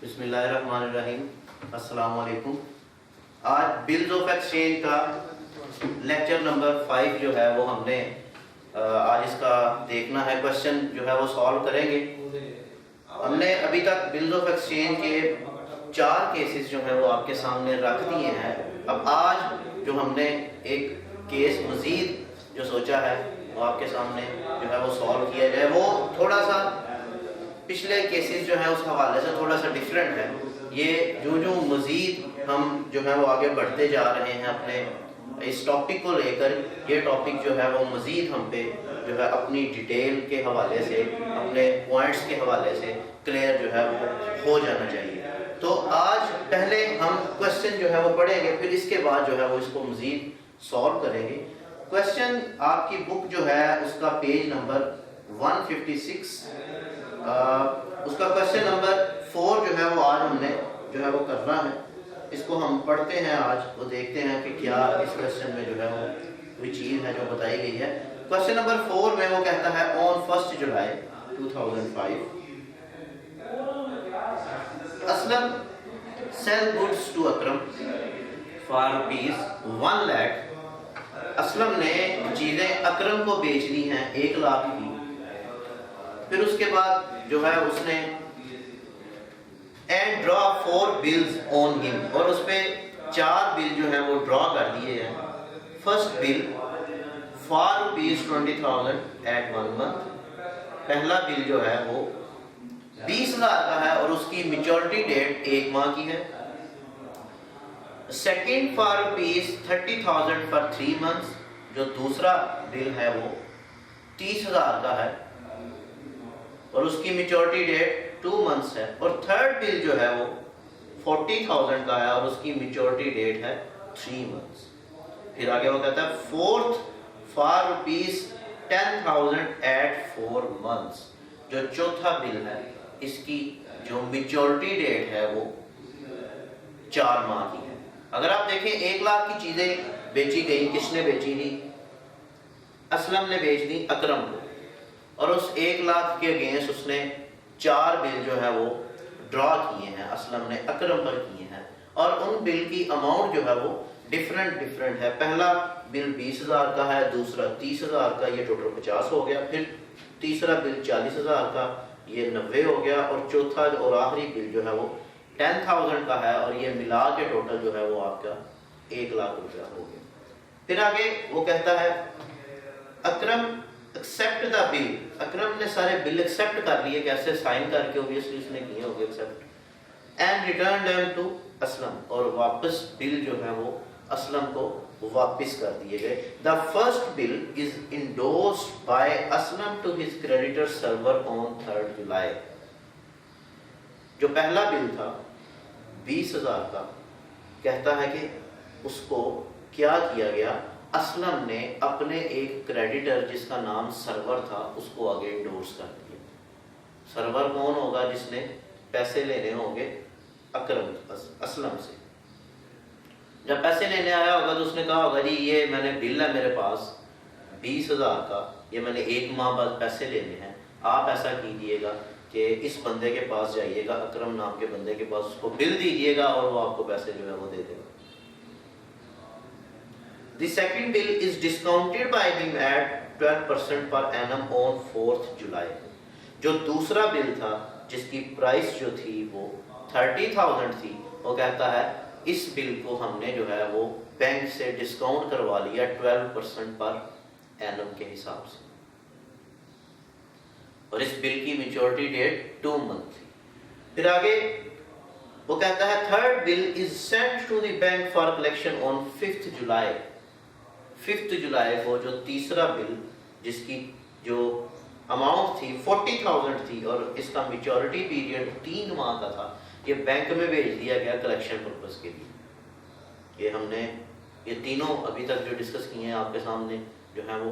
बिस्मिल्लाहिर्रहमानिर्रहीम। अस्सलाम वालेकुम। आज बिल्स ऑफ एक्सचेंज का लेक्चर नंबर 5 जो है वो हमने आज इसका देखना है। क्वेश्चन जो है वो सॉल्व करेंगे। हमने अभी तक बिल्स ऑफ एक्सचेंज के 4 केसेस जो है वो आपके सामने रख दिए हैं। अब आज जो हमने एक केस मज़ीद जो सोचा है वो आपके सामने जो है वो सॉल्व किया जाए। वो थोड़ा सा पिछले केसेस जो है उस हवाले से थोड़ा सा डिफरेंट है। ये जो मज़ीद हम जो है वो आगे बढ़ते जा रहे हैं अपने इस टॉपिक को लेकर, ये टॉपिक जो है वो मज़ीद हम पे जो है अपनी डिटेल के हवाले से, अपने पॉइंट्स के हवाले से क्लियर जो है वो हो जाना चाहिए। तो आज पहले हम क्वेश्चन जो है वो पढ़ेंगे, फिर इसके बाद जो है वो इसको मज़ीद सॉल्व करेंगे। क्वेश्चन आपकी बुक जो है उसका पेज नंबर 156, उसका क्वेश्चन नंबर 4 जो है वो आज हमने जो है वो करना है। इसको हम पढ़ते हैं आज, वो देखते हैं कि क्या इस क्वेश्चन में जो है वो कोई चीज़ है जो बताई गई है। क्वेश्चन नंबर 4 में वो कहता है on 1 July 2005 Aslam sell goods to Akram for ₹1 lakh. Aslam ने चीज़ें अकरम को बेच दी हैं 1 लाख की। फिर उसके बाद जो है उसने and draw 4 bills on him, और उस पे 4 बिल जो है वो ड्रॉ कर दिए हैं। First bill for ₹20,000 at 1 month. पहला बिल जो है वो 20,000 का है और उसकी मैच्योरिटी डेट 1 माह की है। Second for ₹30,000 for 3 months. जो दूसरा बिल है वो 30,000 का है और उसकी मैच्योरिटी डेट 2 मंथ्स है। और थर्ड बिल जो है वो 40,000 का है और उसकी मैच्योरिटी डेट है 3 मंथ्स। फिर आगे वो कहता है फोर्थ फॉर ₹10,000 एट 4 मंथ्स। जो चौथा बिल है इसकी जो मैच्योरिटी डेट है वो 4 माह की है। अगर आप देखें 1 लाख की चीजें बेची गई, किसने बेची थी? असलम ने बेच दी अकरम को, और उस 1 लाख के अगेंस्ट उसने 4 बिल जो है वो ड्रॉ किए हैं, असलम ने अकरम पर किए हैं। और उन बिल की अमाउंट जो है वो डिफरेंट है। पहला बिल 20,000 का है, दूसरा 30,000 का, ये टोटल 50 हो गया। फिर तीसरा बिल 40,000 का, ये 90 हो गया। और चौथा और आखिरी बिल जो है वो 10,000 का है और ये मिला के टोटल जो है वो आपका 1 लाख रुपया हो गया। फिर आगे वो कहता है अकरम एक्सेप्ट द बिल। अकरम ने सारे बिल एक्सेप्ट कर लिए, कैसे? साइन करके, ऑब्वियसली उसने किए होंगे accept. And return them to Aslam, और वापस बिल जो है वो असलम को वापस कर दिए गए। The first bill is endorsed by Aslam to his creditor Sarwar on 3 July. जो पहला बिल था 20,000 का, कहता है कि उसको क्या किया गया, असलम ने अपने एक क्रेडिटर जिसका नाम सर्वर था उसको आगे इंडोर्स कर दिया। सर्वर कौन होगा? जिसने पैसे लेने होंगे अकरम असलम से। जब पैसे लेने आया होगा तो उसने कहा होगा जी ये मैंने बिल है मेरे पास 20,000 का, ये मैंने 1 माह बाद पैसे लेने हैं, आप ऐसा कीजिएगा कि इस बंदे के पास जाइएगा, अकरम नाम के बंदे के पास, उसको बिल दीजिएगा और वो आपको पैसे जो है वो दे देगा। The second bill is discounted by him at 12% per annum on 4 जुलाई। जो दूसरा बिल था जिसकी प्राइस जो थी वो 30,000 थी, वो कहता है इस बिल को हमने जो है वो बैंक से डिस्काउंट करवा लिया 12% पर एनम के हिसाब से, और इस बिल की मैच्योरिटी डेट 2 मंथ थी। फिर आगे वो कहता है third bill is sent to the bank for collection on 5 July. 5 जुलाई को जो तीसरा बिल जिसकी जो अमाउंट थी 40,000 थी और इसका मैच्योरिटी पीरियड 3 माह का था, ये बैंक में भेज दिया गया कलेक्शन पर्पस के लिए। ये हमने ये तीनों अभी तक जो डिस्कस किए हैं आपके सामने जो है वो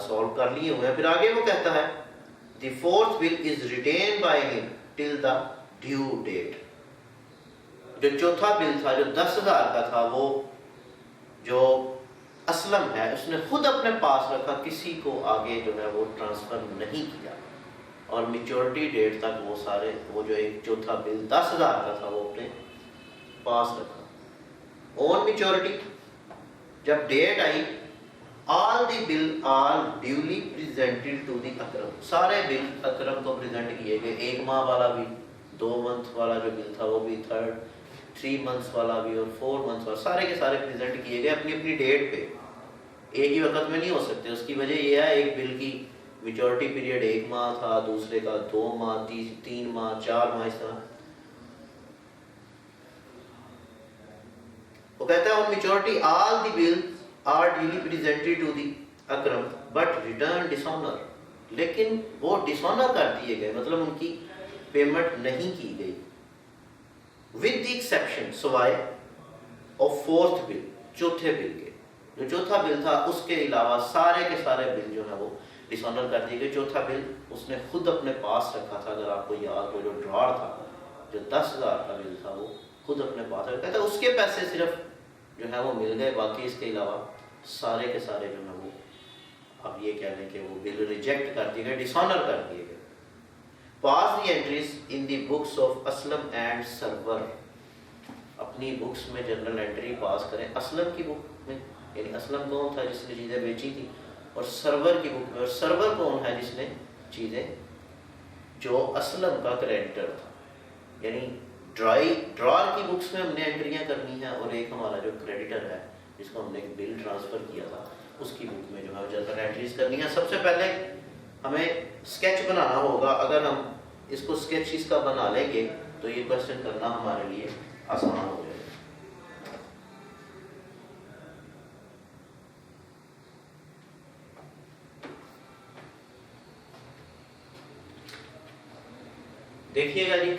सॉल्व कर लिए हुए हैं। फिर आगे वो कहता है the fourth bill is retain by him till the due date. जो चौथा बिल था जो 10,000 का था, वो जो असलम है उसने खुद अपने पास रखा, किसी को आगे जो है वो ट्रांसफर नहीं किया। और मेच्योरिटी डेट तक वो सारे, वो जो एक चौथा बिल 10,000 का था वो अपने पास रखा। ऑन मेच्योरिटी जब डेट आई, all the bill are duly presented to the Akram, सारे बिल अकरम को प्रेजेंट किए गए। 1 माह वाला भी, 2 मंथ वाला जो बिल था वो भी, 3 मंथ्स वाला भी और 4 मंथ्स वाला, सारे के सारे प्रेजेंट किए गए अपनी अपनी डेट पे। एक ही वक्त में नहीं हो सकते। उसकी वजह यह है, एक बिल की मेच्योरिटी पीरियड 1 माह था, दूसरे का 2 माह, 3 माह, 4 माह, इस तरह। वो कहता है on maturity all the bills are duly presented to the Akram but return dishonour, लेकिन वो डिसऑनर कर दिए गए, मतलब उनकी पेमेंट नहीं की गई, विद द एक्सेप्शन, सवाए ऑफ 4th बिल, चौथे बिल के। जो चौथा बिल था उसके अलावा सारे के सारे बिल जो है वो डिसऑनर कर दिए गए। चौथा बिल उसने खुद अपने पास रखा था। अगर आपको याद हो, जो ड्रॉर था, जो 10,000 का बिल था, वो खुद अपने पास रखा था। उसके पैसे सिर्फ जो है वो मिल गए, बाकी इसके अलावा सारे के सारे जो है वो, अब ये कह लें कि वो बिल रिजेक्ट कर दिए गए, डिसऑनर कर दिए गए। Pass the entries in the books of Aslam and Sarwar, अपनी बुक्स में जनरल एंट्री पास करें असलम की बुक में, यानी असलम कौन था जिसने चीज़ें बेची थी, और सरवर की बुक में। और सरवर कौन है जिसने चीज़ें, जो असलम का क्रेडिटर था, यानी ड्रॉर की बुक्स में हमने एंट्रियां करनी है, और एक हमारा जो क्रेडिटर है जिसको हमने एक बिल ट्रांसफ़र किया था, उसकी बुक में जो है जनरल एंट्रीज करनी है। सबसे पहले हमें स्केच बनाना होगा। अगर हम इसको स्केच इसका बना लेंगे तो ये क्वेश्चन करना हमारे लिए आसान हो जाएगा। देखिएगा जी,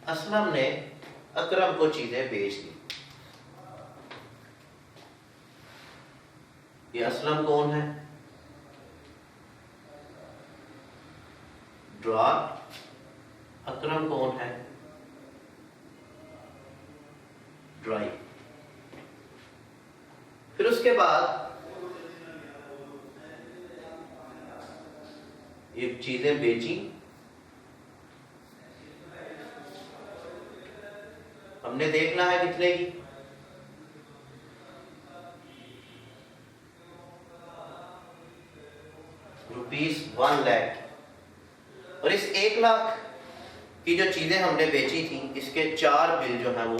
असलम ने अकरम को चीजें बेच दी। ये असलम कौन है, ड्रॉर। अकरम कौन है, ड्राई। फिर उसके बाद ये चीजें बेची, हमने देखना है कितने की, ₹1 लाख। और इस 1 लाख की जो चीजें हमने बेची थी, इसके 4 बिल जो है वो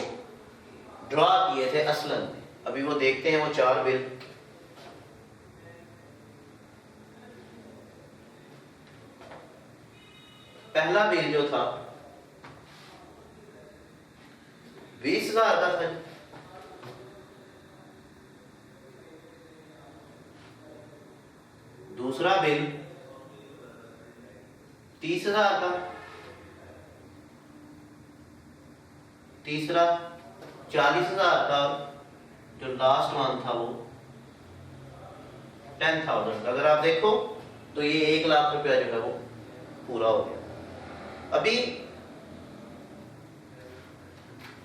ड्रॉ किए थे असलन में। अभी वो देखते हैं वो 4 बिल। पहला बिल जो था 20,000 का था। दूसरा बिल 30,000 का। तीसरा 40,000 का। जो लास्ट वन था वो 10,000 का। अगर आप देखो तो ये 1 लाख रुपया जो है वो पूरा हो गया। अभी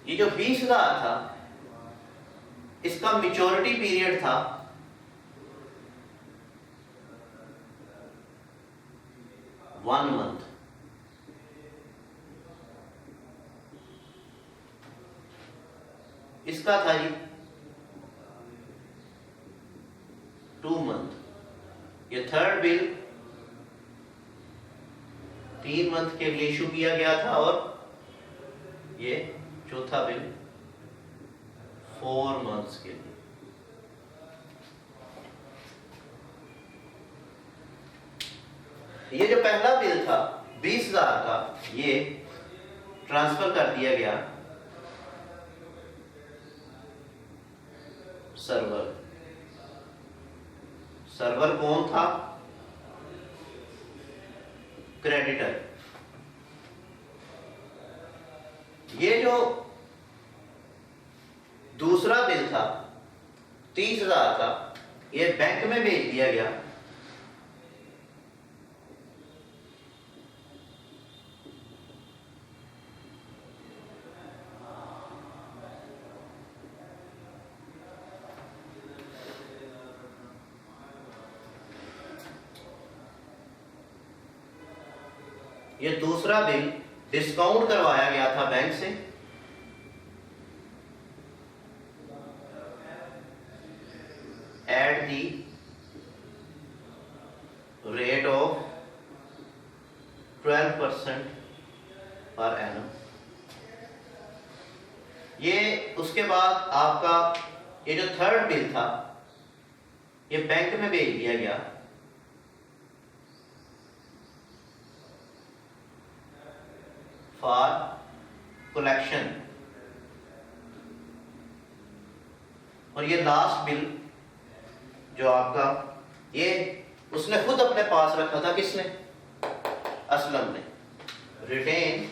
ये जो 20,000 था, इसका मैच्योरिटी पीरियड था 1 मंथ। इसका था जी 2 मंथ। ये थर्ड बिल 3 मंथ के लिए इशू किया गया था, और ये चौथा बिल 4 मंथ्स के लिए। ये जो पहला बिल था 20,000 का, ये ट्रांसफर कर दिया गया सर्वर। सर्वर कौन था, क्रेडिटर। ये जो दूसरा बिल था 30,000 का, ये बैंक में भेज दिया गया। ये दूसरा बिल डिस्काउंट करवाया गया था बैंक से, at the rate of 12% per annum. ये उसके बाद आपका ये जो थर्ड बिल था ये बैंक में भेज दिया गया, फॉर कलेक्शन। और ये लास्ट बिल जो आपका, ये उसने खुद अपने पास रखा था, किसने? असलम ने। Retain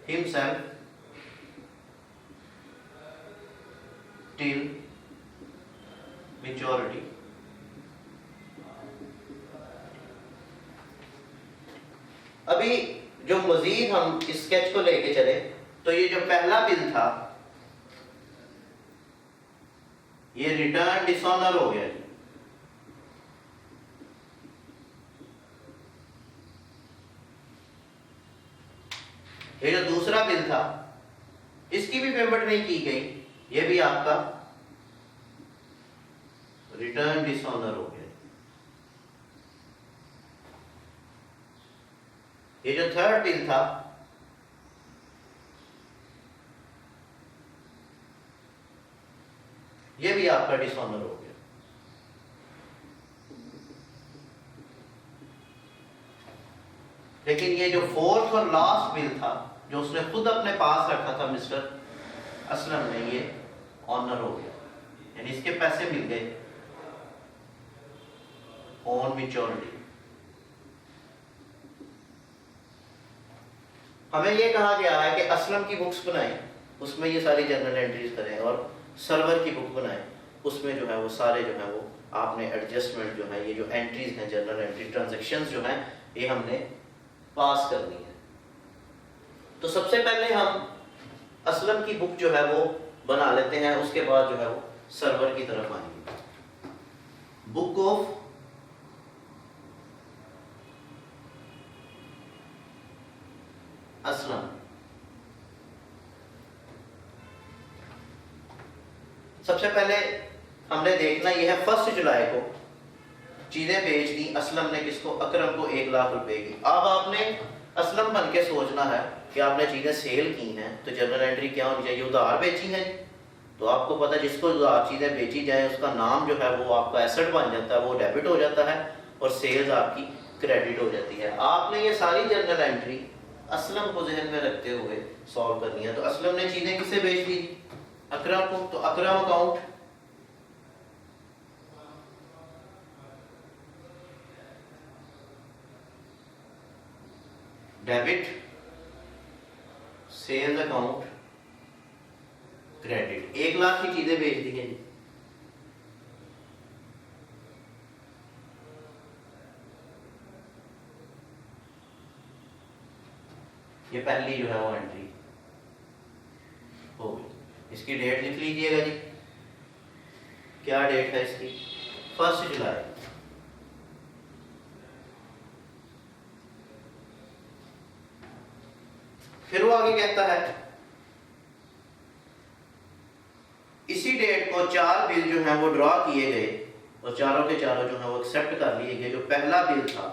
himself till maturity। अभी जो मजीद हम इस स्केच को लेके चले तो ये जो पहला बिल था ये रिटर्न डिसऑनर हो गया। ये जो दूसरा बिल था इसकी भी पेमेंट नहीं की गई, ये भी आपका रिटर्न डिसऑनर हो गया। ये जो थर्ड बिल था ये भी आपका डिसऑनर हो गया। लेकिन ये जो फोर्थ और लास्ट बिल था जो उसने खुद अपने पास रखा था मिस्टर असलम ने, ये ऑनर हो गया, यानी इसके पैसे मिल गए ऑन मैच्योरिटी। हमें ये कहा गया है कि असलम की बुक्स बनाएं, उसमें ये सारी जर्नल एंट्रीज करें, और सर्वर की बुक बनाएं, उसमें जो है वो सारे जो है वो आपने एडजस्टमेंट जो है, ये जो एंट्रीज हैं, जर्नल एंट्री ट्रांजैक्शंस जो हैं, ये हमने पास करनी है। तो सबसे पहले हम असलम की बुक जो है वो बना लेते हैं, उसके बाद जो है वो सर्वर की तरफ आएंगे। Book of Aslam. सबसे पहले हमने देखना यह है 1 जुलाई को चीजें बेच दी असलम ने, किसको? अकरम को 1 लाख रुपए की। अब आपने असलम बन के सोचना है कि आपने चीजें सेल की हैं तो जर्नल एंट्री क्या होनी चाहिए? उधार बेची है, तो आपको पता है जिसको उधार चीजें बेची जाए उसका नाम जो है वो आपका एसेट बन जाता है, वो डेबिट हो जाता है, और सेल्स आपकी क्रेडिट हो जाती है। आपने ये सारी जर्नल एंट्री असलम को जहन में रखते हुए सॉल्व करनी है। तो असलम ने चीजें किसे बेच दी? अकरम को। तो Akram account debit, sales account credit. 1 lakh की चीजें बेच दी हैं। ये पहली जो है वो एंट्री हो गई। इसकी डेट लिख लीजिएगा जी, क्या डेट है इसकी? 1 जुलाई। फिर वो आगे कहता है इसी डेट को 4 बिल जो है वो ड्रॉ किए गए और चारों के चारों जो है वो एक्सेप्ट कर लिए गए। जो पहला बिल था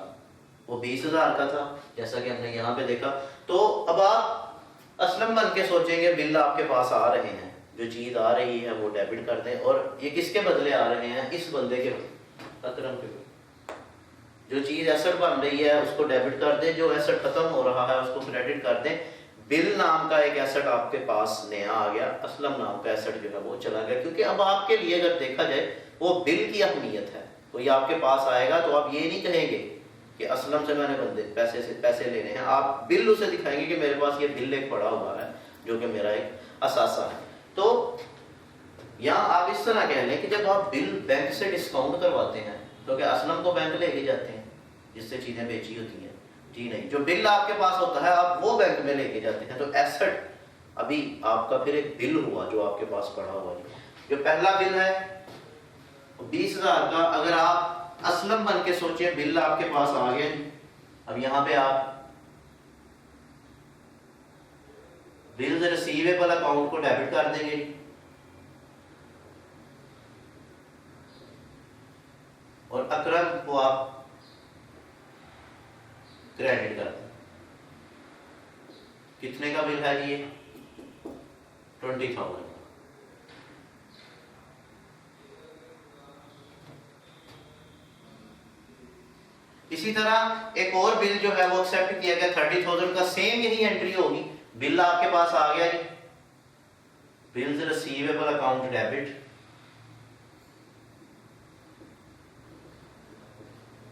वो 20,000 का था, जैसा कि हमने यहाँ पे देखा। तो अब आप असलम बन के सोचेंगे बिल आपके पास आ रहे हैं, जो चीज आ रही है वो डेबिट कर दें, और ये किसके बदले आ रहे हैं? इस बंदे के, अकरम के। जो चीज एसेट बन रही है उसको डेबिट कर दें, जो एसेट खत्म हो रहा है उसको क्रेडिट कर दें। बिल नाम का एक एसेट आपके पास नया आ गया, असलम नाम का एसेट जो है वो चला गया। क्योंकि अब आपके लिए अगर देखा जाए वो बिल की अहमियत है, कोई आपके पास आएगा तो आप ये नहीं कहेंगे कि असलम से मैंने बंदे पैसे लेने हैं, आप बिल उसे दिखाएंगे कि मेरे पास ये बिल एक पड़ा हुआ है जो कि मेरा एक असासा है। तो यहाँ आप इस तरह कह लें कि जब आप बिल बैंक से डिस्काउंट करवाते हैं तो क्या असलम को बैंक लेके जाते हैं जिससे चीजें बेची होती हैं? जी नहीं। जो बिल आपके पास होता है आप वो बैंक में लेके जाते हैं। तो एसेट अभी आपका फिर एक बिल हुआ जो आपके पास पड़ा हुआ है। जो पहला बिल है 20,000 का, अगर आप असलम बन के सोचिए, बिल आपके पास आ गया जी। अब यहां पे आप बिल्स रिसीवेबल अकाउंट को डेबिट कर देंगे और अकरम को आप क्रेडिट कर दें। कितने का बिल है ये? 20,000। इसी तरह एक और बिल जो है वो एक्सेप्ट किया गया 30,000 का, सेम यही एंट्री होगी। बिल आपके पास आ गया जी, बिल्स रिसीवेबल अकाउंट डेबिट,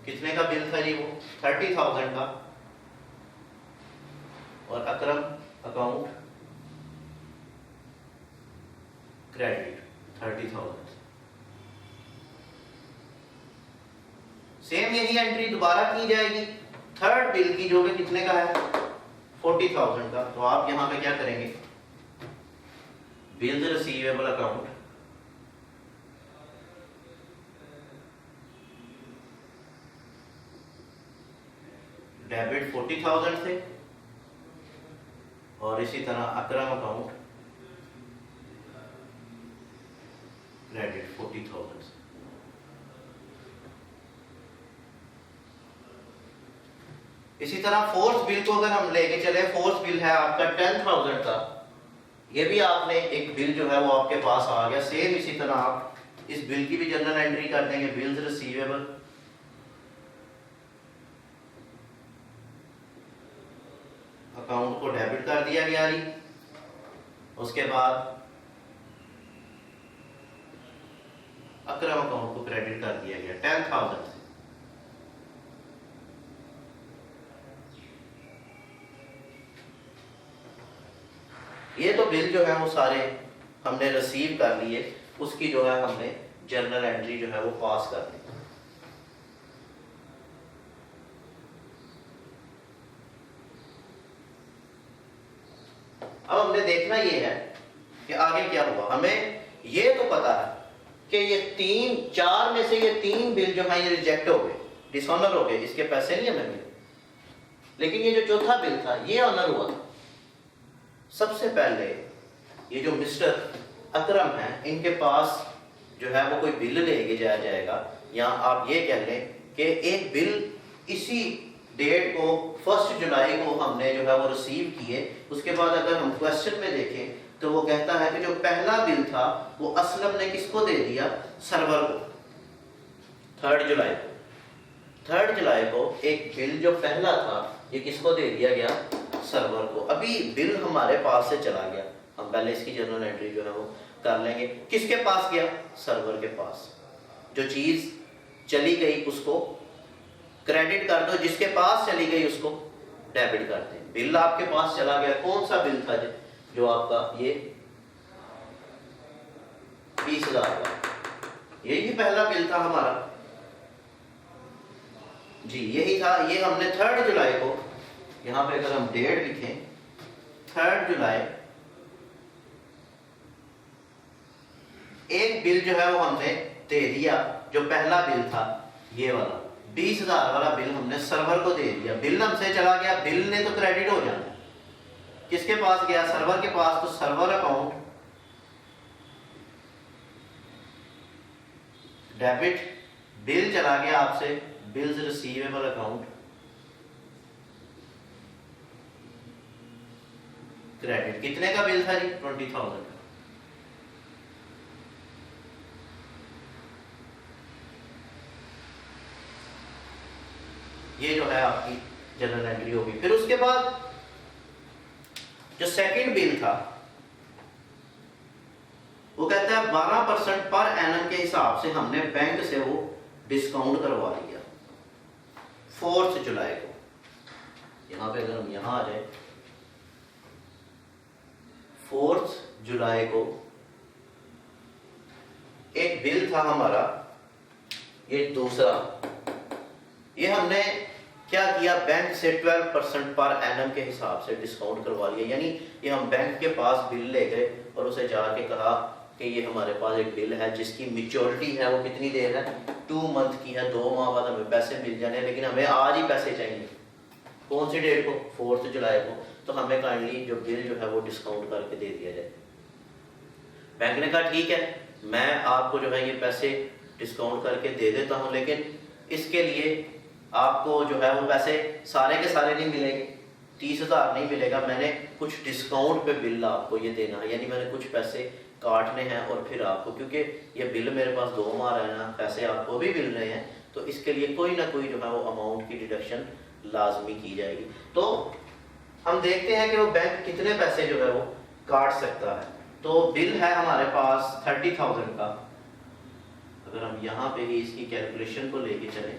कितने का बिल था जी वो? 30,000 का, और अकरम अकाउंट क्रेडिट 30,000। सेम यही एंट्री दोबारा की जाएगी। थर्ड बिल की जो कि कितने का है? 40,000 का। तो आप यहां पे क्या करेंगे? बिल्स रिसीवेबल अकाउंट डेबिट 40,000 से, और इसी तरह अकरम अकाउंट क्रेडिट 40,000 से। इसी तरह फोर्थ बिल को अगर हम लेके चले, फोर्थ बिल है आपका 10,000 का, ये भी आपने एक बिल जो है वो आपके पास आ गया। सेम इसी तरह आप इस बिल की भी जनरल एंट्री कर देंगे, बिल्स रिसीवेबल अकाउंट को डेबिट कर दिया गया जी। उसके बाद अकरम अकाउंट को क्रेडिट कर दिया गया 10,000 से। ये तो बिल जो है वो सारे हमने रिसीव कर लिए, उसकी जो है हमने जर्नल एंट्री जो है वो पास कर दी। अब हमने देखना ये है कि आगे क्या हुआ। हमें ये तो पता है कि ये चार में से ये 3 बिल जो है ये रिजेक्ट हो गए, डिसऑनर हो गए, इसके पैसे नहीं हमें मिले। लेकिन ये जो चौथा बिल था ये ऑनर हुआ था। सबसे पहले ये जो मिस्टर अकरम है, इनके पास जो है वो कोई बिल लेके जाया जाएगा, या आप ये कह लें कि एक बिल इसी डेट को 1 जुलाई को हमने जो है वो रिसीव किए। उसके बाद अगर हम क्वेश्चन में देखें तो वो कहता है कि जो पहला बिल था वो असलम ने किसको दे दिया? सर्वर को। 3 जुलाई को, 3 जुलाई को एक बिल जो पहला था ये किसको दे दिया गया? सर्वर को। अभी बिल हमारे पास से चला गया, हम पहले इसकी जनरल एंट्री जो है वो कर लेंगे। किसके पास गया? सर्वर के पास। जो चीज चली गई उसको क्रेडिट कर दो, जिसके पास चली गई उसको डेबिट कर दे। बिल आपके पास चला गया, कौन सा बिल था जो आपका? ये 20,000 का, यही पहला बिल था हमारा जी, यही था। ये हमने 3 जुलाई को, यहां पे अगर हम डेट लिखें 3 जुलाई, एक बिल जो है वो हमने दे दिया। जो पहला बिल था ये वाला 20,000 वाला बिल हमने सर्वर को दे दिया। बिल हमसे चला गया, बिल ने तो क्रेडिट हो जाना, किसके पास गया? सर्वर के पास। तो सर्वर अकाउंट डेबिट, बिल चला गया आपसे, बिल्स रिसीवेबल अकाउंट क्रेडिट। कितने का बिल था जी? 20,000 का। ये जो है आपकी जनरल एंट्री होगी। फिर उसके बाद जो सेकंड बिल था वो कहता है 12% पर एनम के हिसाब से हमने बैंक से वो डिस्काउंट करवा लिया 4 जुलाई को। यहां पे अगर हम यहां आ जाए, 4 जुलाई को एक बिल था हमारा, ये दूसरा, ये हमने क्या किया? बैंक से 12% पर एनम के हिसाब से डिस्काउंट करवा लिया। यानी ये हम बैंक के पास बिल ले गए और उसे जाके कहा कि ये हमारे पास एक बिल है जिसकी मेच्योरिटी है वो कितनी देर है, 2 मंथ की है, 2 माह बाद हमें पैसे मिल जाने, लेकिन हमें आज ही पैसे चाहिए। कौन सी डेट को, 4 जुलाई को। तो हमें काइंडली जो बिल जो है वो डिस्काउंट करके दे दिया जाए। बैंक ने कहा ठीक है, मैं आपको जो है ये पैसे डिस्काउंट करके दे देता हूँ, लेकिन इसके लिए आपको जो है वो पैसे सारे के सारे नहीं मिलेंगे, 30,000 नहीं मिलेगा, मैंने कुछ डिस्काउंट पे बिल आपको ये देना है, यानी मैंने कुछ पैसे काटने हैं और फिर आपको, क्योंकि ये बिल मेरे पास 2 माह रहना, पैसे आपको भी मिल रहे हैं, तो इसके लिए कोई ना कोई जो है वो अमाउंट की डिडक्शन लाजमी की जाएगी। तो हम देखते हैं कि वो बैंक कितने पैसे जो है वो काट सकता है। तो बिल है हमारे पास 30,000 का, अगर हम यहाँ पे ही इसकी कैलकुलेशन को लेके चले,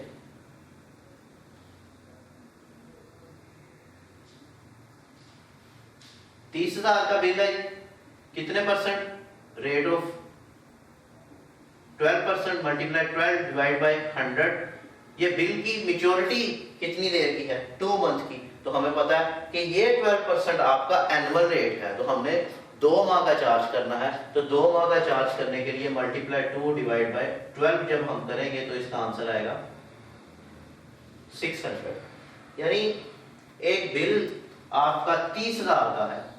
$30,000 का बिल है, कितने percent, rate of 12% multiply 12 divide by 100। ये बिल की मेच्योरिटी कितनी देर की है, 2 मंथ की। तो हमें पता है कि ये 12% आपका एनुअल रेट है, तो हमने 2 माह का चार्ज करना है। तो 2 माह का चार्ज करने के लिए मल्टीप्लाई 2 डिवाइड बाई 12 जब हम करेंगे तो इसका आंसर आएगा 600। यानी एक बिल आपका 30,000 का है,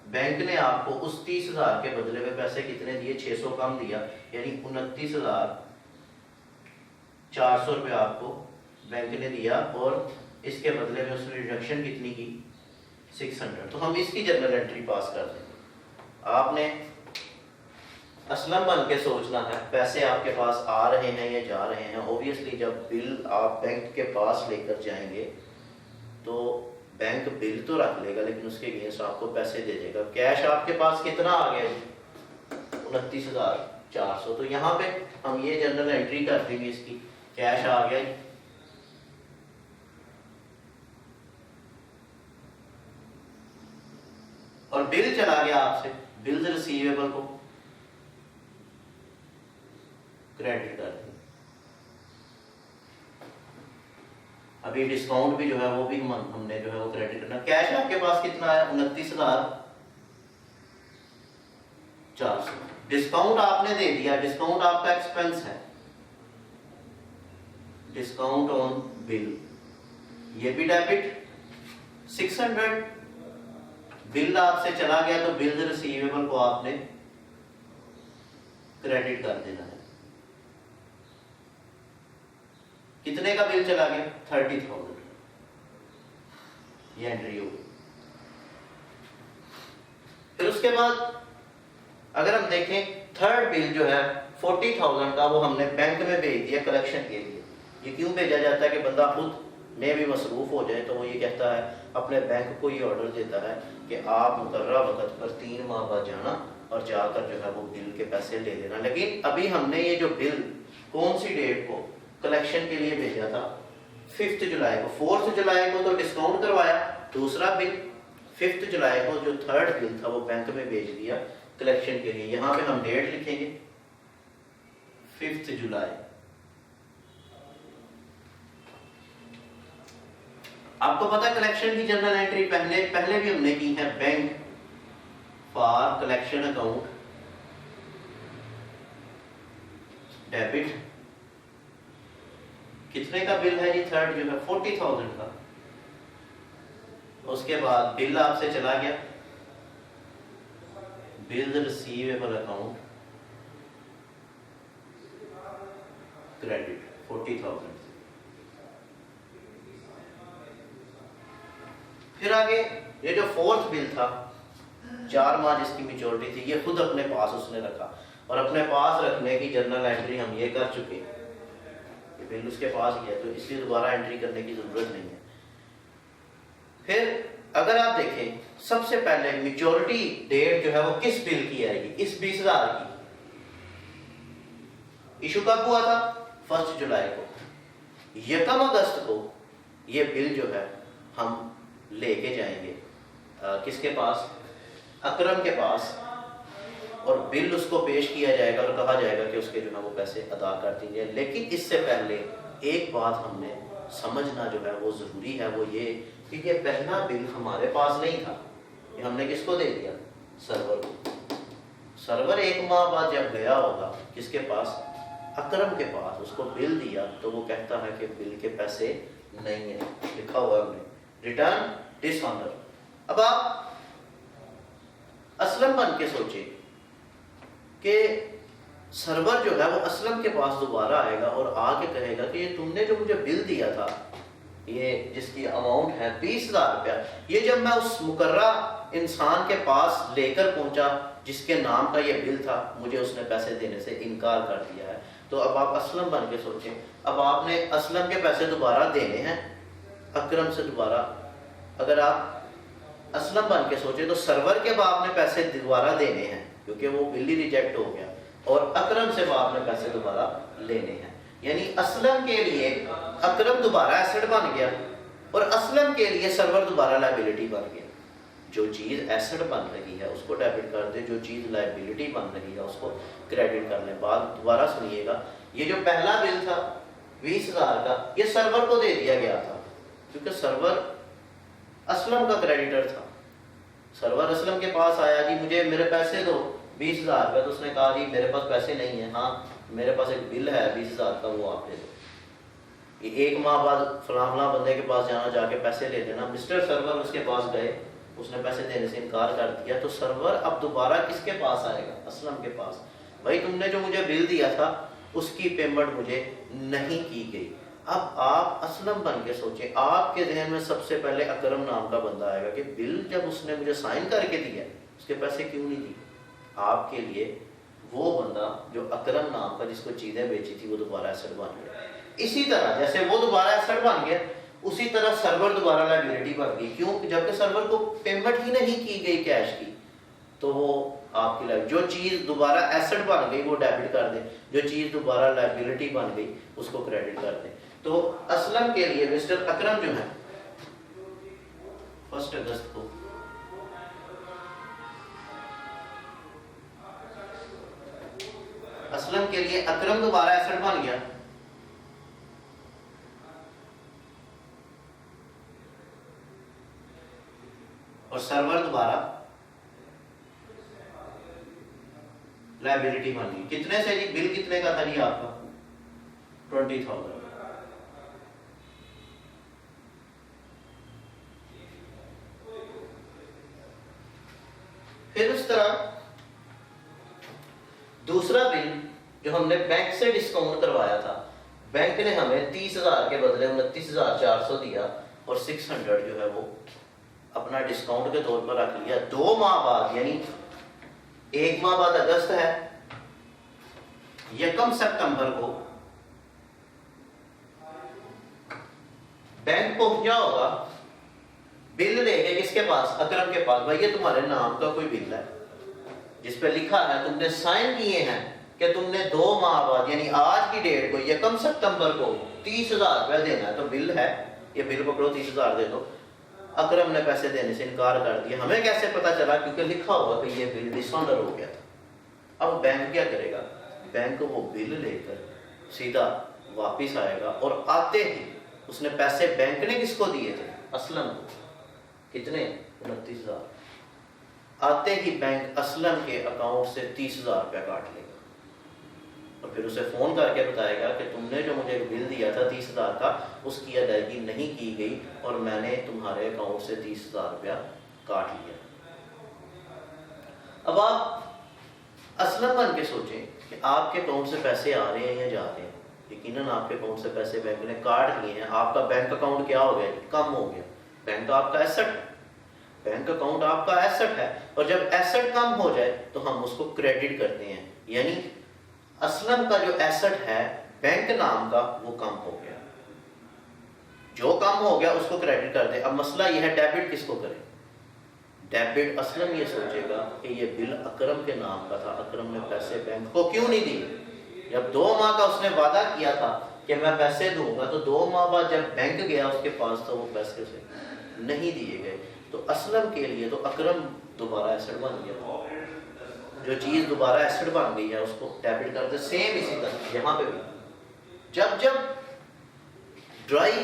बैंक ने आपको उस 30,000 के बदले में पैसे कितने दिए, 600 कम दिया, यानी 29,400 रुपये आपको बैंक ने दिया, और इसके बदले में उसने रिडक्शन कितनी की, 600। तो हम इसकी जर्नल एंट्री पास कर देंगे। आपने असलम बन के सोचना है, पैसे आपके पास आ रहे हैं या जा रहे हैं। ऑब्वियसली जब बिल आप बैंक के पास लेकर जाएंगे तो बैंक बिल तो रख लेगा, लेकिन उसके अगेंस्ट आपको पैसे दे देगा। कैश आपके पास कितना आ गया, 29,400। तो यहाँ पे हम ये जनरल एंट्री कर देंगे, इसकी कैश आ गया, और बिल चला गया आपसे, बिल्स रिसीवेबल को क्रेडिट कर देंगे। अभी डिस्काउंट भी जो है वो भी हमने जो है वो क्रेडिट करना। कैश आपके पास कितना है, 29,400। डिस्काउंट आपने दे दिया, डिस्काउंट आपका एक्सपेंस है, डिस्काउंट ऑन बिल, ये भी डेबिट 600। बिल आपसे चला गया तो बिल रिसीवेबल को आपने क्रेडिट कर देना है। कितने का बिल चला गया, 30,000। ये एंट्री होगी। फिर उसके बाद अगर हम देखें, थर्ड बिल जो है 40,000 का, वो हमने बैंक में भेज दिया कलेक्शन के लिए। ये क्यों भेजा जाता है कि बंदा खुद में भी मसरूफ हो जाए, तो वो ये कहता है, अपने बैंक को ये ऑर्डर देता है कि आप मुकर्रर वक्त पर 3 माह बाद जाना और जाकर जो है वो बिल के पैसे ले लेना। लेकिन अभी हमने ये जो बिल कौन सी डेट को कलेक्शन के लिए भेजा था, 5 जुलाई को। 4 जुलाई को तो डिस्काउंट करवाया, दूसरा बिल 5 जुलाई को जो थर्ड बिल था वो बैंक में भेज दिया कलेक्शन के लिए। यहाँ पे हम डेट लिखेंगे 5 जुलाई। आपको पता है कलेक्शन की जनरल एंट्री पहले भी हमने की है, bank for collection account debit. कितने का बिल है जी, थर्ड जो है 40,000 का। उसके बाद बिल आपसे चला गया, बिल रिसीवेबल अकाउंट क्रेडिट 40,000। फिर आगे ये जो फोर्थ बिल था, 4 माह जिसकी मेच्योरिटी थी, ये खुद अपने पास उसने रखा, और अपने पास रखने की जनरल एंट्री हम ये कर चुके हैं, ये बिल उसके पास ही है, तो इसलिए दोबारा एंट्री करने की जरूरत नहीं है। फिर अगर आप देखें, सबसे पहले मेच्योरिटी डेट जो है वो किस बिल की आएगी, इस 20,000 की। इशू कब हुआ था, 1 जुलाई को। 1 अगस्त को ये बिल जो है हम लेके जाएंगे किसके पास, अकरम के पास, और बिल उसको पेश किया जाएगा और कहा जाएगा कि उसके जो है वो पैसे अदा कर दीजिए। लेकिन इससे पहले एक बात हमने समझना जो है वो ज़रूरी है, वो ये कि ये पहला बिल हमारे पास नहीं था, ये हमने किसको दे दिया? सर्वर को। सर्वर 1 माह बाद जब गया होगा किसके पास? अकरम के पास, उसको बिल दिया तो वो कहता है कि बिल के पैसे नहीं है, लिखा हुआ हमने रिटर्न डिसऑनर। अब आप असलम बन के सोचे कि सर्वर जो है वो असलम के पास दोबारा आएगा और आके कहेगा कि ये तुमने जो मुझे बिल दिया था, ये जिसकी अमाउंट है 20,000 रुपया, ये जब मैं उस मुकर्रा इंसान के पास लेकर पहुंचा जिसके नाम का ये बिल था, मुझे उसने पैसे देने से इनकार कर दिया है। तो अब आप असलम बन के सोचें, अब आपने असलम के पैसे दोबारा देने हैं अकरम से दोबारा। अगर आप असलम बन के सोचे तो सर्वर के बाप ने पैसे दोबारा देने हैं क्योंकि वो बिल ही रिजेक्ट हो गया, और अकरम से बाप ने पैसे दोबारा लेने हैं। यानी असलम के लिए अकरम दोबारा एसेट बन गया और असलम के लिए सर्वर दोबारा लायबिलिटी बन गया। जो चीज़ एसेट बन रही है उसको डेबिट कर दे, जो चीज़ लायबिलिटी बन रही है उसको क्रेडिट कर ले। बात दोबारा सुनिएगा, ये जो पहला बिल था 20,000 का, ये सर्वर को दे दिया गया था क्योंकि सर्वर असलम का क्रेडिटर था। सर्वर असलम के पास आया, जी मुझे मेरे पैसे दो 20,000 रुपये, तो उसने कहा जी मेरे पास पैसे नहीं है, हाँ मेरे पास एक बिल है 20,000 का, वो आप दे दो। ये 1 माह बाद फलां बंदे के पास जाना, जाके पैसे ले लेना। मिस्टर सर्वर उसके पास गए, उसने पैसे देने से इनकार कर दिया, तो सर्वर अब दोबारा किसके पास आएगा? असलम के पास। भाई तुमने जो मुझे बिल दिया था उसकी पेमेंट मुझे नहीं की गई। अब आप असलम बन के सोचें, आपके जहन में सबसे पहले अकरम नाम का बंदा आएगा कि बिल जब उसने मुझे साइन करके दिया उसके पैसे क्यों नहीं दिए? आपके लिए वो बंदा जो अकरम नाम का जिसको चीज़ें बेची थी वो दोबारा एसेट बन गया। इसी तरह जैसे वो दोबारा एसेट बन गया, उसी तरह सर्वर दोबारा लायबिलिटी बन गई। क्यों? जबकि सर्वर को पेमेंट ही नहीं की गई कैश की, तो वो आपकी लाइफ, जो चीज़ दोबारा एसेट बन गई वो डेबिट कर दे, जो चीज़ दोबारा लायबिलिटी बन गई उसको क्रेडिट कर दे। तो असलम के लिए मिस्टर अकरम जो है 1 अगस्त को असलम के लिए अकरम दोबारा एसेट बन गया और सर्वर दोबारा लायबिलिटी बन गई। कितने से जी? बिल कितने का था जी आपका? 20,000। फिर उस तरह दूसरा बिल जो हमने बैंक से डिस्काउंट करवाया था, बैंक ने हमें 30,000 के बदले 29,400 दिया और 600 जो है वो अपना डिस्काउंट के तौर पर रख लिया। 2 माह बाद, यानी 1 माह बाद अगस्त है, 1 सितंबर को बैंक पहुंचा होगा बिल लेके किसके पास? अकरम के पास। भाई ये तुम्हारे नाम का कोई बिल है जिस पे लिखा है, तुमने साइन किए हैं कि तुमने 2 माह बाद यानी आज की डेट को 1 सितंबर को 30,000 रुपया देना है, तो बिल है, ये बिल पकड़ो 30,000 दे दो। अकरम ने पैसे देने से इनकार कर दिया। हमें कैसे पता चला? क्योंकि लिखा हुआ कि ये बिल डिसऑनर हो गया था। अब बैंक क्या करेगा? बैंक वो बिल लेकर सीधा वापिस आएगा और आते ही उसने पैसे बैंक ने किसको दिए थे? असलम को। कितने? 29,000। आते ही बैंक असलम के अकाउंट से 30,000 रुपया काट लेगा और फिर उसे फ़ोन करके बताएगा कि तुमने जो मुझे बिल दिया था 30,000 का, उसकी अदायगी नहीं की गई और मैंने तुम्हारे अकाउंट से 30,000 रुपया काट लिया। अब आप असलम बन के सोचें कि आपके अकाउंट से पैसे आ रहे हैं या जा रहे हैं। यकीनन आपके अकाउंट से पैसे बैंक ने काट लिए हैं। आपका बैंक अकाउंट क्या हो गया? कम हो गया। बैंक आपका एसेट है, बैंक अकाउंट आपका एसेट है, और जब एसेट कम हो जाए तो हम उसको क्रेडिट करते हैं। यानी असलम का जो एसेट है बैंक नाम का वो कम हो गया, जो कम हो गया उसको क्रेडिट कर दे। अब मसला यह है डेबिट किसको करें? डेबिट असलम ये सोचेगा कि ये बिल अकरम के नाम का था, अकरम ने पैसे बैंक को क्यों नहीं दिए? जब 2 माह का उसने वादा किया था कि मैं पैसे दूंगा, तो 2 माह बाद जब बैंक गया उसके पास तो वो पैसे उसे नहीं दिए गए। तो असलम के लिए तो अकरम दोबारा एसेट बन गया, जो चीज़ दोबारा एसेट बन गई है उसको डेबिट करते। सेम इसी तरह यहाँ पे भी जब जब ड्राई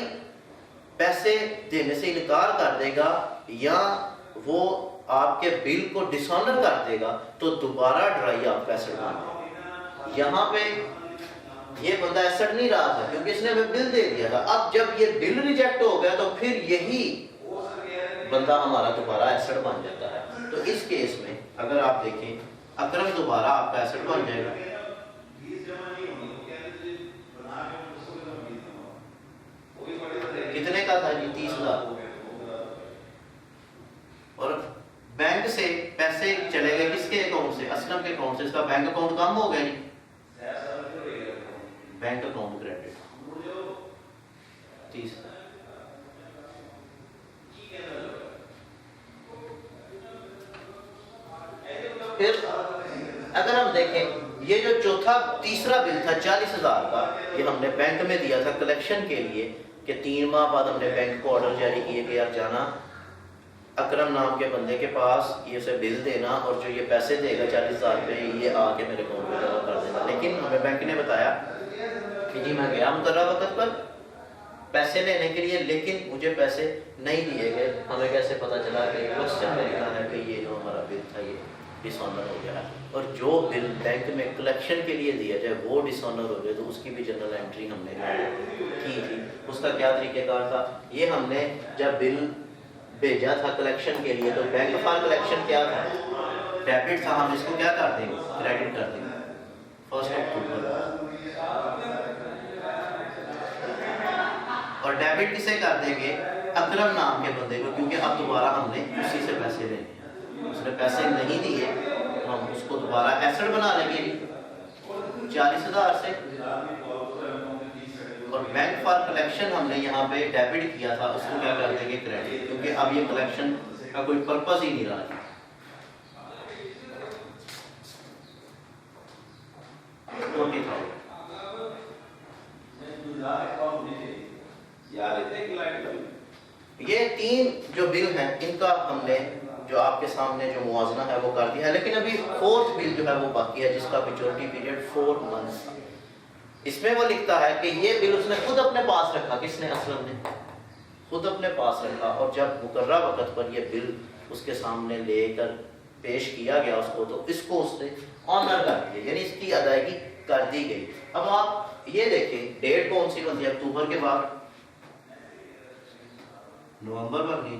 पैसे देने से इनकार कर देगा या वो आपके बिल को डिसऑनर कर देगा तो दोबारा ड्राई आपका एसेट बन जाएगा। यहाँ पे ये बंदा एसेट नहीं रहा था क्योंकि इसने हमें बिल दे दिया था। अब जब ये बिल रिजेक्ट हो गया तो फिर यही बंदा हमारा दोबारा एसेट बन जाता है। तो इस केस में अगर आप देखें अकरम दोबारा आपका एसेट बन जाएगा। कितने का था जी? 30,000। और बैंक से पैसे चले गए किसके अकाउंट से? असलम के अकाउंट से। इसका बैंक अकाउंट कम हो गया जी, बैंक अकाउंट क्रेडिट 30। फिर अगर हम देखें ये जो चौथा तीसरा बिल था 40,000 का, ये हमने बैंक में दिया था कलेक्शन के लिए कि 3 माह बाद हमने बैंक को ऑर्डर जारी किए कि आप जाना अकरम नाम के बंदे के पास ये उसे बिल देना और जो ये पैसे देगा 40,000 रुपये ये आके मेरे अकाउंट में जमा कर देना। लेकिन हमें बैंक ने बताया कि जी मैं गया मुकर्रर वक्त पर पैसे लेने के लिए, लेकिन मुझे पैसे नहीं दिए गए। हमें कैसे पता चला कि क्वेश्चन में लिखा है कि ये जो हमारा बिल था ये डिसऑनर हो गया है, और जो बिल बैंक में कलेक्शन के लिए दिया जाए वो डिसऑनर हो जाए तो उसकी भी जनरल एंट्री हमने की थी। उसका क्या तरीक़ेकार था? ये हमने जब बिल भेजा था कलेक्शन के लिए तो बैंक फॉर कलेक्शन क्या था? डेबिट था। हम इसको क्या कर देंगे? क्रेडिट कर देंगे 1 अक्टूबर। और डेबिट किसे कर देंगे? अकरम नाम के बंदे को, क्योंकि अब दोबारा हमने उसी से पैसे लेने हैं। उसने पैसे नहीं दिए हम उसको दोबारा एसेट बना लेंगे 40,000 से। और बैंक फॉर कलेक्शन हमने यहाँ पे डेबिट किया था, उसको क्या कर देंगे? क्रेडिट, क्योंकि अब ये कलेक्शन का कोई पर्पस ही नहीं रहा। ये 3 जो बिल हैं इनका हमने जो आपके सामने जो मुआवजा है वो कर दिया है। लेकिन अभी 4th बिल जो है वो बाकी है जिसका मैच्योरिटी पीरियड 4 मंथ्स। इसमें वो लिखता है कि ये बिल उसने खुद अपने पास रखा। किसने? असलम ने खुद अपने पास रखा, और जब मुकर्रर वक्त पर ये बिल उसके सामने लेकर पेश किया गया उसको, तो इसको उसने ऑनर कर दिया, यानी इसकी अदायगी कर दी गई। अब आप ये देखें डेट कौन सी बनती है? अक्टूबर के बाद नवंबर बन गई।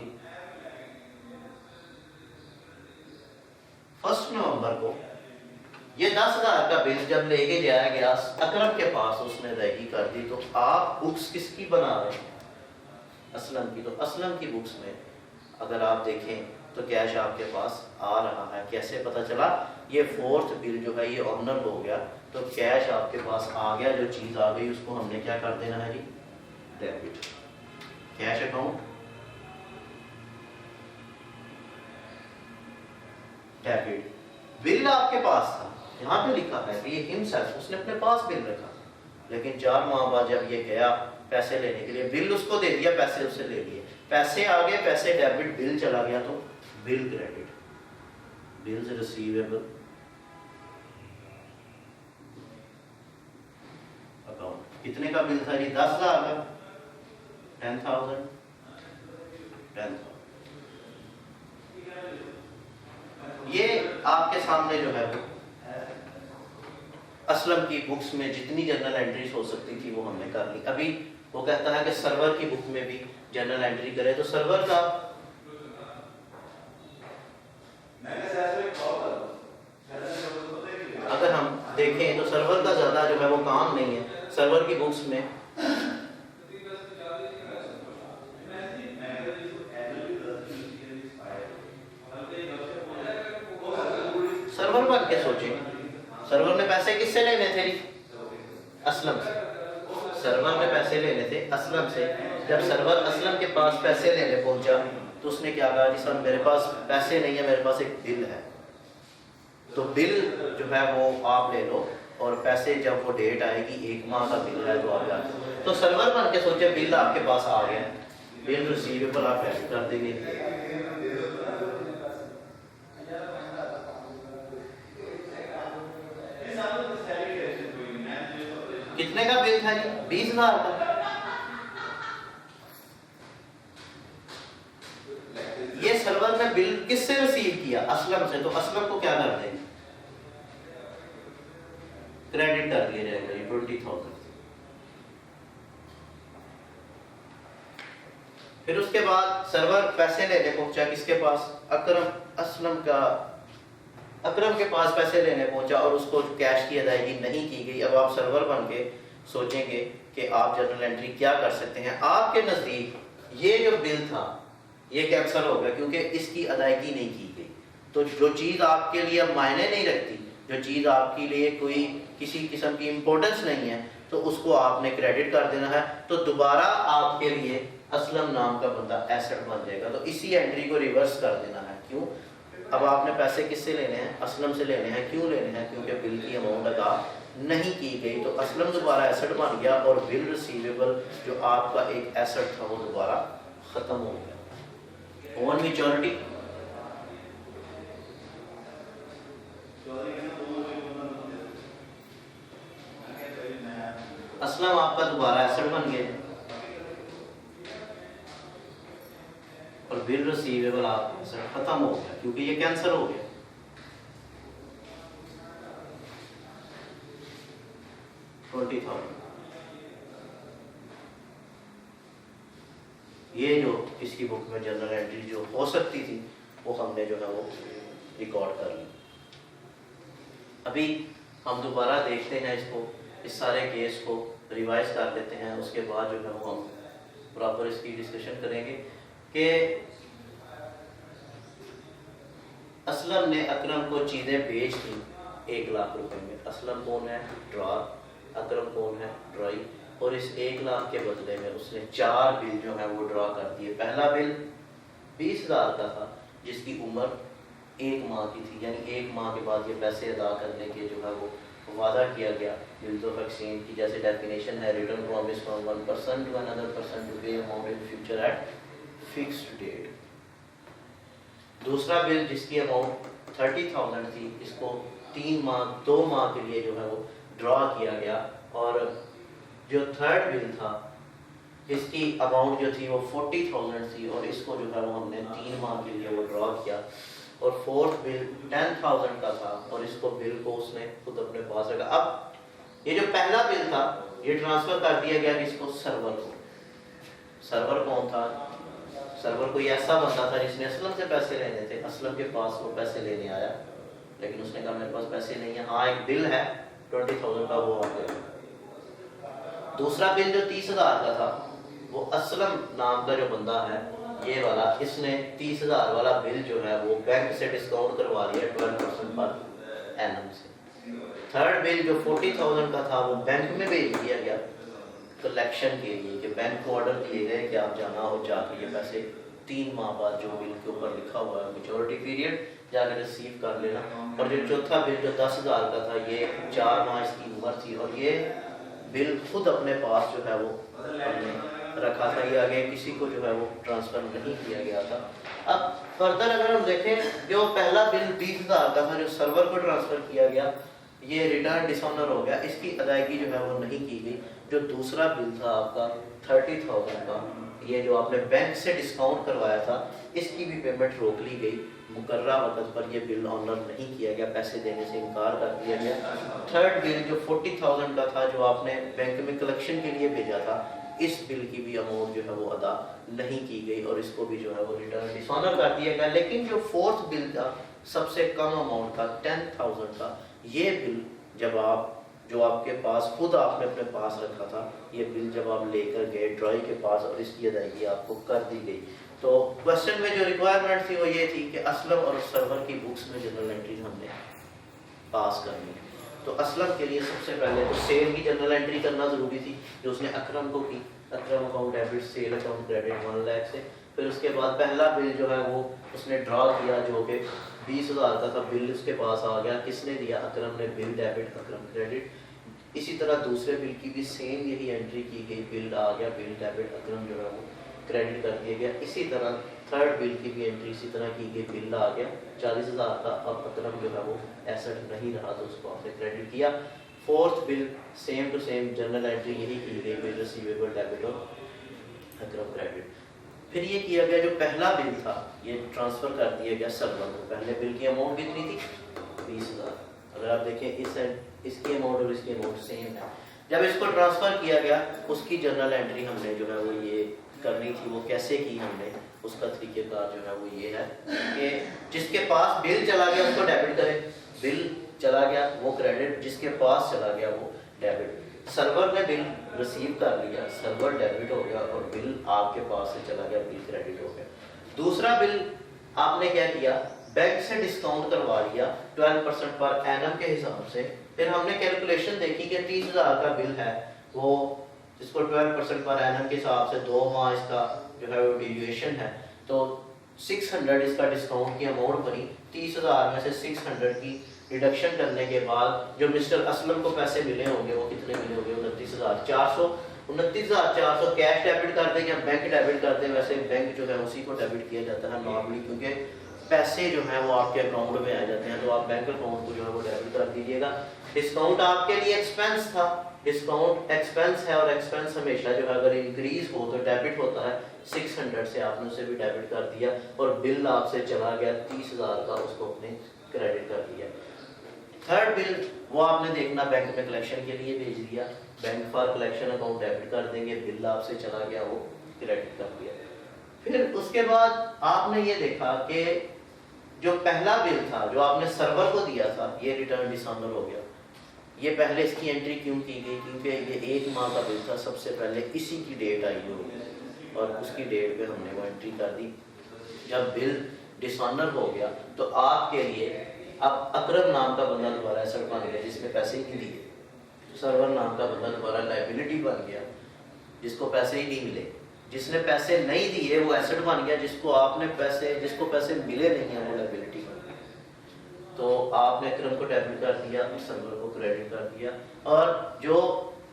1 नवंबर को ये 10,000 का बिल जब लेके जाया गया अकरम के पास, उसने अदायगी कर दी। तो आप बुक्स किसकी बना रहे हैं? असलम की। तो असलम की बुक्स में अगर आप देखें तो कैश आपके पास आ रहा है। कैसे पता चला? ये 4th बिल जो है ये ऑनर हो गया, तो कैश आपके पास आ गया। जो चीज़ आ गई उसको हमने क्या कर देना है जी? Debit. Cash account debit. Bill आपके पास था, यहाँ पे लिखा है कि ये हिमसेल्फ, उसने अपने पास बिल रखा, लेकिन 4 माह बाद जब ये गया पैसे लेने के लिए, बिल उसको दे दिया, पैसे उससे ले लिए, पैसे आ गए, पैसे डेबिट, बिल चला गया, तो bill credit. Bills receivable account. कितने का बिल था जी? 10,000 का। 10,000 10,000। ये आपके सामने जो है वो असलम की बुक्स में जितनी जनरल एंट्रीज हो सकती थी वो हमने कर ली। अभी वो कहता है कि सर्वर की बुक में भी जनरल एंट्री करे, तो सर्वर का अगर हम देखें तो सर्वर का ज़्यादा जो है वो काम नहीं है। सर्वर की बुक्स में सर्वर बन के सोचें, सर्वर ने पैसे किससे लेने थे? असलम से। सर्वर ने पैसे लेने थे असलम से। जब सर्वर असलम के पास पैसे लेने पहुंचा तो उसने क्या कहा? जी सर मेरे पास पैसे नहीं है, मेरे पास एक बिल है, तो बिल जो है वो आप ले लो, और पैसे जब वो डेट आएगी 1 माह का बिल है तो आप जाते। तो सर्वर बन के सोचे बिल आपके पास आ गया, बिल रिसीवेबल आप कैसे कर देंगे? कितने का बिल था जी? 20,000 का। ये सर्वर ने बिल किससे रिसीव किया? असलम से। तो असलम को क्या कर देंगे? क्रेडिट कर दिया जाएगा ये 20,000। फिर उसके बाद सर्वर पैसे लेने पहुंचा किसके पास? अकरम के पास पैसे लेने पहुंचा और उसको कैश की अदायगी नहीं की गई। अब आप सर्वर बन के सोचेंगे कि आप जर्नल एंट्री क्या कर सकते हैं। आपके नज़दीक ये जो बिल था ये कैंसिल हो गया क्योंकि इसकी अदायगी नहीं की गई। तो जो चीज़ आपके लिए अब मायने नहीं रखती, जो चीज़ आपके लिए कोई किसी किस्म की इम्पोर्टेंस नहीं है, तो उसको आपने क्रेडिट कर देना है। तो दोबारा आपके लिए असलम नाम का बंदा एसेट बन जाएगा। तो इसी एंट्री को रिवर्स कर देना है। क्यों? अब आपने पैसे किससे लेने हैं? असलम से लेने हैं। क्यों लेने हैं? क्योंकि बिल की अमाउंट अदा नहीं की गई। तो असलम दोबारा एसेट बन गया और बिल रिसीवेबल जो आपका एक एसेट था वो दोबारा खत्म हो गया। ऑन मैच्योरिटी असलम आपका दोबारा एसेट बन गया और बिल रिसीवेबल आपका एसेट खत्म हो गया क्योंकि ये कैंसिल हो गया। ये जो इसकी बुक में जनरल एंट्री जो हो सकती थी वो हमने जो है वो रिकॉर्ड कर ली। अभी हम दोबारा देखते हैं इसको, इस सारे केस को रिवाइज कर लेते हैं। उसके बाद जो है वो हम प्रॉपर इसकी डिस्कशन करेंगे कि असलम ने अकरम को चीज़ें बेच दी 1 लाख रुपए में। असलम कौन है? ड्रॉर। अकरम कौन है? ड्रॉई। और इस 1 लाख के बदले में उसने 4 बिल जो है वो ड्रॉ कर दिए। पहला बिल 20,000 का था जिसकी उम्र 1 माह की थी, यानी 1 माह के बाद ये पैसे अदा करने के जो है वो वादा किया गया। बिल्स ऑफ एक्सचेंज की जैसे डेफिनेशन है, return promise from one person to another person to pay amount in future at fixed date. दूसरा बिल जिसकी अमाउंट 30,000 थी, इसको 2 माह के लिए जो है वो ड्रॉ किया गया। और जो थर्ड बिल था इसकी अमाउंट जो थी वो 40,000 थी और इसको जो है वो हमने 3 माह के लिए वो ड्रॉ किया। और फोर्थ बिल 10,000 का था और इसको बिल को उसने खुद अपने पास रखा। अब ये जो पहला बिल था ये ट्रांसफर कर दिया गया किसको? सर्वर को। सर्वर कौन था? सर्वर कोई ऐसा बंदा था जिसने असलम से पैसे लेने थे। असलम के पास वो पैसे लेने आया लेकिन उसने कहा मेरे पास पैसे नहीं है, हाँ एक बिल है 20,000 का, वो आ गया। दूसरा बिल जो 30,000 का था वो असलम नाम का जो बंदा है ये वाला, इसने 30,000 वाला बिल जो है वो बैंक से डिस्काउंट करवा दिया 12% पर एनम से। थर्ड बिल जो 40,000 का था वो बैंक में भेज दिया गया कलेक्शन के लिए कि बैंक को ऑर्डर दिए गए कि आप जाना हो जाकर ये पैसे 3 माह बाद जो बिल के ऊपर लिखा हुआ है मैच्योरिटी पीरियड जाकर रिसीव कर लेना। और जो चौथा बिल जो 10,000 का था ये 4 माह इसकी उम्र थी और ये बिल खुद अपने पास जो है वो हमने रखा था। ये आगे किसी को जो है वो ट्रांसफ़र नहीं किया गया था। अब फर्दर अगर हम देखें जो पहला बिल 20,000 का था जो सर्वर को ट्रांसफ़र किया गया ये रिटर्न डिसऑनर हो गया, इसकी अदायगी जो है वो नहीं की गई। जो दूसरा बिल था आपका 30,000 का, ये जो आपने बैंक से डिस्काउंट करवाया था इसकी भी पेमेंट रोक ली गई। मुकर्रा वक्त पर यह बिल ऑनर नहीं किया गया, पैसे देने से इनकार कर दिया गया। थर्ड बिल जो 40,000 का था जो आपने बैंक में कलेक्शन के लिए भेजा था, इस बिल की भी अमाउंट जो है वो अदा नहीं की गई और इसको भी जो है वो रिटर्न डिसऑनर कर दिया गया। लेकिन जो फोर्थ बिल था सबसे कम अमाउंट था 10,000 का, ये बिल जब आप जो आपके पास खुद आपने अपने पास रखा था ये बिल जब आप लेकर गए ड्रॉई के पास और इसकी अदायगी आपको कर दी गई। तो क्वेश्चन में जो रिक्वायरमेंट थी वो ये थी कि असलम और सर्वर की बुक्स में जनरल एंट्री हमने पास करनी। तो असलम के लिए सबसे पहले तो सेल की जनरल एंट्री करना ज़रूरी थी जो उसने अकरम को की। Akram account debit, sale account credit 1 lakh से। फिर उसके बाद पहला बिल जो है वो उसने ड्रॉ किया जो कि 20,000 का था, बिल उसके पास आ गया। किसने दिया? अकरम ने। बिल डेबिट अकरम क्रेडिट। इसी तरह दूसरे बिल की भी सेम यही एंट्री की गई, बिल आ गया, बिल डेबिट अकरम जो है वो क्रेडिट कर दिया गया। इसी तरह थर्ड बिल की भी एंट्री इसी तरह की गई, बिल आ गया 40,000 का, अब अकरम जो है वो एसेट नहीं रहा तो उसको आपने क्रेडिट किया। Fourth bill same to same journal entry यही की गई, बिल रिसीवेबल डेबिट और अकरम क्रेडिट। फिर ये किया गया जो पहला बिल था ये ट्रांसफ़र कर दिया गया सर्वर को। पहले बिल की अमाउंट कितनी थी? 20,000। अगर आप देखें इसकी अमाउंट और इसकी अमाउंट सेम है। जब इसको ट्रांसफ़र किया गया उसकी जर्नल एंट्री हमने जो है वो ये करनी थी। वो कैसे की हमने, उसका तरीक़ेकार जो है वो ये है कि जिसके पास बिल चला गया उसको डेबिट करें, बिल चला गया वो क्रेडिट, जिसके पास चला गया वो डेबिट। सर्वर ने बिल रिसीव कर लिया, सर्वर डेबिट हो गया और बिल आपके पास से चला गया, बिल क्रेडिट हो गया। दूसरा बिल आपने क्या किया, बैंक से डिस्काउंट करवा लिया 12% पर एनम के हिसाब से। फिर हमने कैलकुलेशन देखी कि 30,000 का बिल है वो, जिसको 12% पर एनम के हिसाब से 2 माह इसका जो है वो ड्यूरेशन है, तो 600 इसका डिस्काउंट की अमाउंट बनी। 30,000 में से 600 की डिडक्शन करने के बाद जो मिस्टर असलम को पैसे मिले होंगे वो कितने मिले होंगे? 29,400। 29,400 कैश डेबिट कर दें या बैंक डेबिट कर दें, वैसे बैंक जो है उसी को डेबिट किया जाता है नॉर्मली, क्योंकि पैसे जो हैं वो आपके अकाउंट में आ जाते हैं, तो आप बैंक अकाउंट को जो है वो डेबिट कर दीजिएगा। डिस्काउंट आपके लिए एक्सपेंस था, डिस्काउंट एक्सपेंस है और एक्सपेंस हमेशा जो है अगर इंक्रीज हो तो डेबिट होता है। 600 से आपने उसे भी डेबिट कर दिया और बिल आपसे चला गया 30,000 का, उसको अपने क्रेडिट कर दिया। थर्ड बिल वो आपने देखना बैंक में कलेक्शन के लिए भेज दिया, bank for collection account debit कर देंगे, बिल आपसे चला गया वो क्रेडिट कर दिया। फिर उसके बाद आपने ये देखा कि जो पहला बिल था जो आपने सर्वर को दिया था ये रिटर्न डिसऑनर हो गया। ये पहले इसकी एंट्री क्यों की गई? क्योंकि ये 1 माह का बिल था, सबसे पहले इसी की डेट आई होगी और उसकी डेट पे हमने वो एंट्री कर दी। जब बिल डिसऑनर हो गया तो आपके लिए अब अकरम नाम का बंदा दोबारा एसेट बन गया जिसने पैसे ही नहीं दिए, सर्वर नाम का बंदा दोबारा लायबिलिटी बन गया जिसको पैसे ही नहीं मिले। जिसने पैसे नहीं दिए वो एसेट बन गया, जिसको पैसे मिले नहीं है वो लायबिलिटी बन गया। तो आपने अकरम को डेबिट कर दिया, सर्वर को क्रेडिट कर दिया। और जो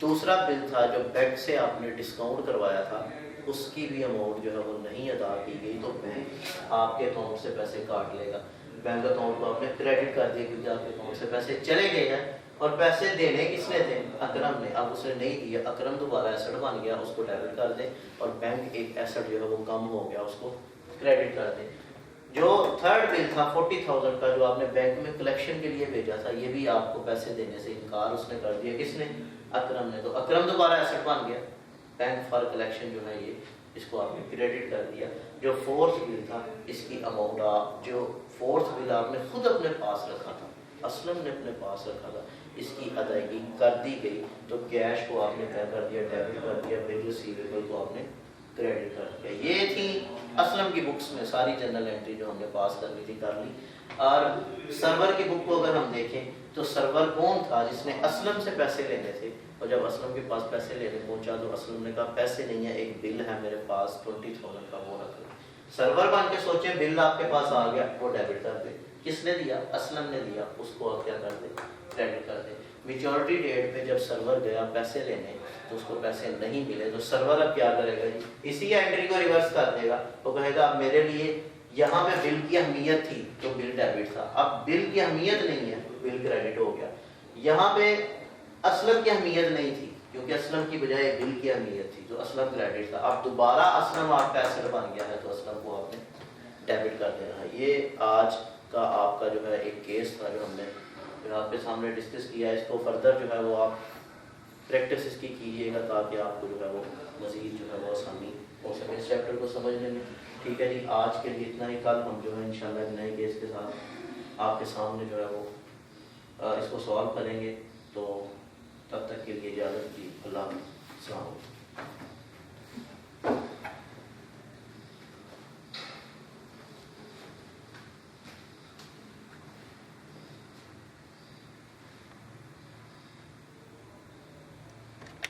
दूसरा बिल था जो बैंक से आपने डिस्काउंट करवाया था उसकी भी अमाउंट जो है वो नहीं अदा की गई, तो बैंक आपके अकाउंट से पैसे काट लेगा। बैंक अकाउंट को आपने क्रेडिट कर दिया क्योंकि आपके अकाउंट से पैसे चले गए हैं। और पैसे देने किसने थे? अकरम ने। अब उसने नहीं दिया, अकरम दोबारा एसेट बन गया, उसको डेबिट कर दें और बैंक एक एसेट जो है वो कम हो गया उसको क्रेडिट कर दें। जो थर्ड बिल था 40,000 का जो आपने बैंक में कलेक्शन के लिए भेजा था, ये भी आपको पैसे देने से इनकार उसने कर दिया। किसने? अकरम ने। तो अकरम दोबारा एसेट बन गया, बैंक फॉर कलेक्शन जो है ये इसको आपने क्रेडिट कर दिया। जो फोर्थ बिल था इसकी अमाउंट जो फोर्थ बिल आपने खुद अपने पास रखा था, असलम ने अपने पास रखा था, इसकी अदायगी कर दी गई। तो कैश को आपने क्या कर दिया? डेबिट कर दिया। बिल रिसीवेबल को आपने क्रेडिट कर दिया। ये थी असलम की बुक्स में सारी जनरल एंट्री जो हमने पास करनी थी कर ली। और सर्वर की बुक को अगर हम देखें तो सर्वर कौन था जिसने असलम से पैसे लेने थे, और जब असलम के पास पैसे लेने पहुंचा तो असलम ने कहा पैसे नहीं है, एक बिल है मेरे पास 20,000 का, वो रख लो। सर्वर बन के सोचे बिल आपके पास आ गया, वो डेबिट कर दे। किसने दिया? असलम ने दिया, उसको आप क्या कर दे? क्रेडिट कर दे। मेच्योरिटी डेट पे जब सर्वर गया पैसे लेने तो उसको पैसे नहीं मिले, तो सर्वर अब क्या करेगा जी? इसी एंट्री को रिवर्स कर देगा। तो कहेगा अब मेरे लिए यहाँ पे बिल की अहमियत थी तो बिल डेबिट था, अब बिल की अहमियत नहीं है, बिल क्रेडिट हो गया। यहाँ पे असलम की अहमियत नहीं थी क्योंकि असलम की बजाय बिल की अहमियत थी, तो असलम क्रेडिट था। अब दोबारा असलम आपका एसेट बन गया है तो असलम को आपने डेबिट कर देना है। ये आज का आपका जो है एक केस था जो हमने जो आपके सामने डिस्कस किया है। इसको फर्दर जो है वो आप प्रैक्टिस इसकी कीजिएगा ताकि आपको जो है वो मज़ीद जो है वो आसानी हो सके इस चैप्टर को समझने में। ठीक है जी, आज के लिए इतना ही। कल हम जो है इंशाल्लाह नए केस के साथ आपके सामने जो है वो इसको सॉल्व करेंगे। तो तब तक के लिए इजाज़त दी। अल्लाह।